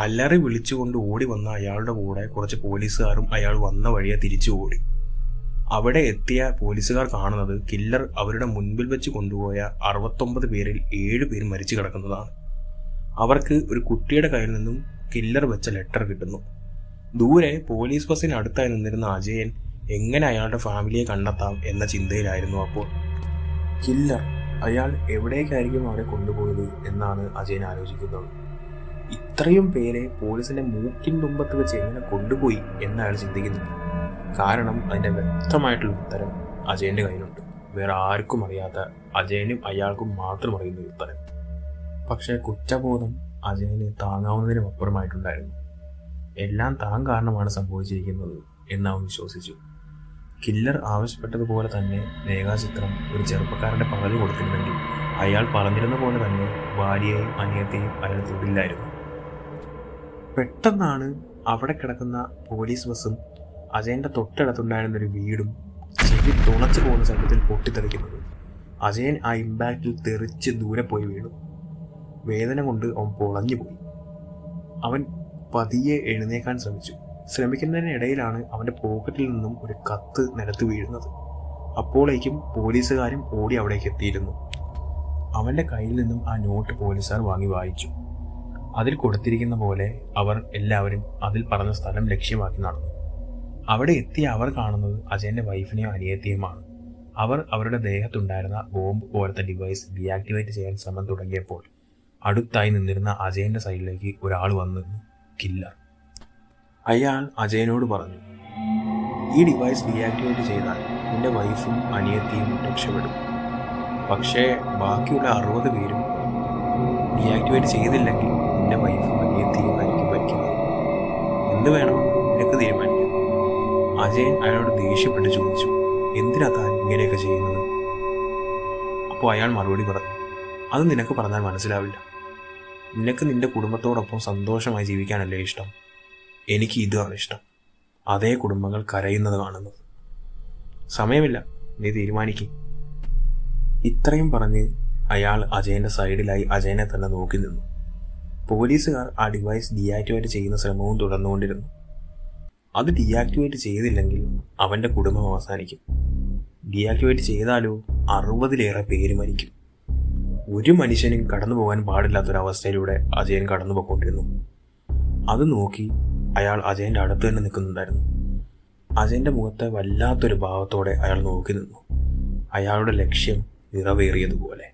അലറി വിളിച്ചുകൊണ്ട് ഓടി വന്ന അയാളുടെ കൂടെ കുറച്ച് പോലീസുകാരും അയാൾ വന്ന വഴിയെ തിരിച്ചു ഓടി. അവിടെ എത്തിയ പോലീസുകാർ കാണുന്നത് കില്ലർ അവരുടെ മുൻപിൽ വെച്ച് കൊണ്ടുപോയ 69 പേരിൽ 7 പേർ മരിച്ചു കിടക്കുന്നതാണ്. അവർക്ക് ഒരു കുട്ടിയുടെ കയ്യിൽ നിന്നും കില്ലർ വെച്ച ലെറ്റർ കിട്ടുന്നു. ദൂരെ പോലീസ് ബസ്സിന് അടുത്തായി നിന്നിരുന്ന അജയൻ എങ്ങനെ അയാളുടെ ഫാമിലിയെ കണ്ടെത്താം എന്ന ചിന്തയിലായിരുന്നു. അപ്പോൾ കില്ലർ അയാൾ എവിടേക്കായിരിക്കും അവരെ കൊണ്ടുപോയത് എന്നാണ് അജയൻ ആലോചിക്കുന്നത്. ഇത്രയും പേരെ പോലീസിന്റെ മൂക്കിൻ തുമ്പത്ത് വെച്ച് എങ്ങനെ കൊണ്ടുപോയി എന്ന് അയാൾ ചിന്തിക്കുന്നുണ്ട്. കാരണം അതിന്റെ വ്യക്തമായിട്ടുള്ള ഉത്തരം അജയന്റെ കയ്യിലുണ്ട്. വേറെ ആർക്കും അറിയാത്ത, അജയനും അയാൾക്കും മാത്രം അറിയുന്ന ഉത്തരം. പക്ഷെ കുറ്റബോധം അജയന് താങ്ങാവുന്നതിനും അപ്പുറമായിട്ടുണ്ടായിരുന്നു. എല്ലാം താൻ കാരണമാണ് സംഭവിച്ചിരിക്കുന്നത് എന്ന് അവൻ വിശ്വസിച്ചു. കില്ലർ ആവശ്യപ്പെട്ടതുപോലെ തന്നെ രേഖാചിത്രം ഒരു ചെറുപ്പക്കാരന്റെ പകല് കൊടുത്തിരുന്നെങ്കിൽ അയാൾ പറഞ്ഞിരുന്ന പോലെ തന്നെ ഭാര്യയെയും അനിയത്തെയും അയാൾ തൊടില്ലായിരുന്നു. പെട്ടെന്നാണ് അവിടെ കിടക്കുന്ന പോലീസ് ബസ്സും അജയന്റെ തൊട്ടടുത്തുണ്ടായിരുന്ന ഒരു വീടും ചെവി തുണച്ചു പോകുന്ന ശബ്ദത്തിൽ പൊട്ടിത്തെറിക്കുന്നത്. അജയൻ ആ ഇമ്പാക്റ്റിൽ തെറിച്ച് ദൂരെ പോയി വീണു. വേദന കൊണ്ട് അവൻ പൊളഞ്ഞു പോയി. അവൻ പതിയെ എഴുന്നേക്കാൻ ശ്രമിക്കുന്നതിനിടയിലാണ് അവന്റെ പോക്കറ്റിൽ നിന്നും ഒരു കത്ത് നിലത്ത് വീഴുന്നത്. അപ്പോഴേക്കും പോലീസുകാരും ഓടി അവിടേക്ക് എത്തിയിരുന്നു. അവന്റെ കയ്യിൽ നിന്നും ആ നോട്ട് പോലീസുകാർ വാങ്ങി വായിച്ചു. അതിൽ കൊടുത്തിരിക്കുന്ന പോലെ അവർ എല്ലാവരും അതിൽ പറഞ്ഞ സ്ഥലം ലക്ഷ്യമാക്കി നടന്നു. അവിടെ എത്തി അവർ കാണുന്നത് അജയന്റെ വൈഫിനെയോ അനിയത്തെയുമാണ്. അവർ അവരുടെ ദേഹത്തുണ്ടായിരുന്ന ബോംബ് പോലത്തെ ഡിവൈസ് ഡീആക്ടിവേറ്റ് ചെയ്യാൻ ശ്രമം തുടങ്ങിയപ്പോൾ അടുത്തായി നിന്നിരുന്ന അജയന്റെ സൈഡിലേക്ക് ഒരാൾ വന്നു. കില്ലർ. അയാൾ അജയനോട് പറഞ്ഞു, ഈ ഡിവൈസ് ഡീആക്ടിവേറ്റ് ചെയ്താൽ നിന്റെ വൈഫും അനിയത്തിയും രക്ഷപ്പെടും. പക്ഷേ ബാക്കിയുള്ള 60 പേരും ഡീആക്ടിവേറ്റ് ചെയ്തില്ലെങ്കിൽ നിന്റെ വൈഫും അനിയത്തിയും ആയിരിക്കും മരിക്കുന്നത്. എന്ത് വേണമെന്ന് നിനക്ക് തീരുമാനിക്കാം. അജയൻ അയാളോട് ദേഷ്യപ്പെട്ട് ചോദിച്ചു, എന്തിനാ താൻ ഇങ്ങനെയൊക്കെ ചെയ്യുന്നത്? അപ്പോൾ അയാൾ മറുപടി പറഞ്ഞു, അത് നിനക്ക് പറഞ്ഞാൽ മനസ്സിലാവില്ല. നിനക്ക് നിന്റെ കുടുംബത്തോടൊപ്പം സന്തോഷമായി ജീവിക്കാനല്ലേ ഇഷ്ടം? എനിക്ക് ഇതാണ് ഇഷ്ടം. അതേ കുടുംബങ്ങൾ കരയുന്നത് കാണുന്നത്. സമയമില്ല, നീ തീരുമാനിക്കും. ഇത്രയും പറഞ്ഞ് അയാൾ അജയന്റെ സൈഡിലായി അജയനെ തന്നെ നോക്കി നിന്നു. പോലീസുകാർ ആ ഡിവൈസ് ഡീആക്ടിവേറ്റ് ചെയ്യുന്ന ശ്രമവും തുടർന്നുകൊണ്ടിരുന്നു. അത് ഡീആക്ടിവേറ്റ് ചെയ്തില്ലെങ്കിൽ അവന്റെ കുടുംബം അവസാനിക്കും. ഡീആക്ടിവേറ്റ് ചെയ്താലോ 60-ലേറെ പേര് മരിക്കും. ഒരു മനുഷ്യനും കടന്നു പോകാൻ പാടില്ലാത്തൊരവസ്ഥയിലൂടെ അജയൻ കടന്നു പോയിക്കൊണ്ടിരുന്നു. അത് നോക്കി അയാൾ അജയന്റെ അടുത്ത് തന്നെ നിൽക്കുന്നുണ്ടായിരുന്നു. അജയന്റെ മുഖത്തെ വല്ലാത്തൊരു ഭാവത്തോടെ അയാൾ നോക്കി നിന്നു. അയാളുടെ ലക്ഷ്യം നിറവേറിയതുപോലെ.